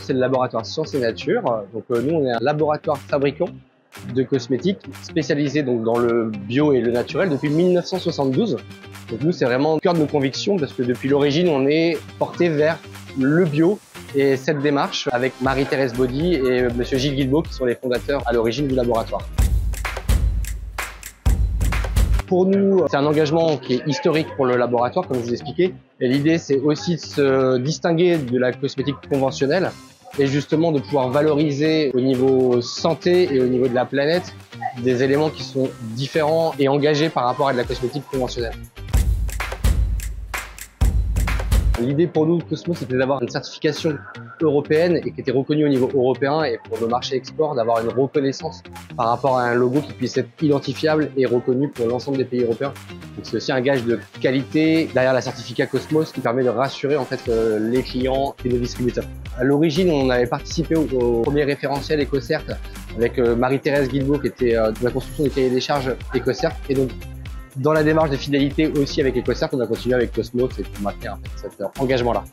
C'est le laboratoire Sciences et Nature. Donc nous, on est un laboratoire fabricant de cosmétiques spécialisé donc dans le bio et le naturel depuis 1972. Donc nous, c'est vraiment le cœur de nos convictions parce que depuis l'origine, on est porté vers le bio et cette démarche avec Marie-Thérèse Baudy et Monsieur Gilles Guilbeault qui sont les fondateurs à l'origine du laboratoire. Pour nous, c'est un engagement qui est historique pour le laboratoire, comme je vous ai expliqué. Et l'idée, c'est aussi de se distinguer de la cosmétique conventionnelle et justement de pouvoir valoriser au niveau santé et au niveau de la planète des éléments qui sont différents et engagés par rapport à de la cosmétique conventionnelle. L'idée pour nous, Cosmo, c'était d'avoir une certification européenne et qui était reconnue au niveau européen et pour le marché export, d'avoir une reconnaissance par rapport à un logo qui puisse être identifiable et reconnu pour l'ensemble des pays européens. Donc c'est aussi un gage de qualité derrière la certificat Cosmos qui permet de rassurer en fait les clients et les distributeurs. À l'origine, on avait participé au premier référentiel EcoCert avec Marie-Thérèse Guilbeault qui était de la construction des cahiers des charges EcoCert et donc dans la démarche de fidélité aussi avec EcoCert, on a continué avec Cosmos et pour maintenir en fait, cet engagement-là.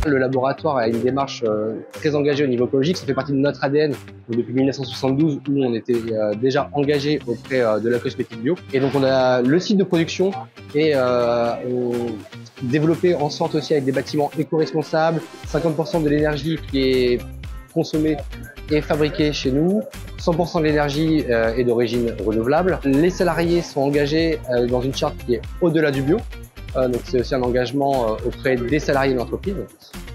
Le laboratoire a une démarche très engagée au niveau écologique, ça fait partie de notre ADN. Donc, depuis 1972, où on était déjà engagé auprès de la cosmétique bio. Et donc on a le site de production et on développé en sorte aussi avec des bâtiments éco-responsables, 50% de l'énergie qui est consommée et fabriquée chez nous, 100% de l'énergie est d'origine renouvelable. Les salariés sont engagés dans une charte qui est au-delà du bio. Donc c'est aussi un engagement auprès des salariés de l'entreprise.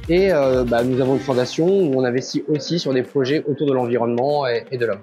Et nous avons une fondation où on investit aussi sur des projets autour de l'environnement et de l'homme.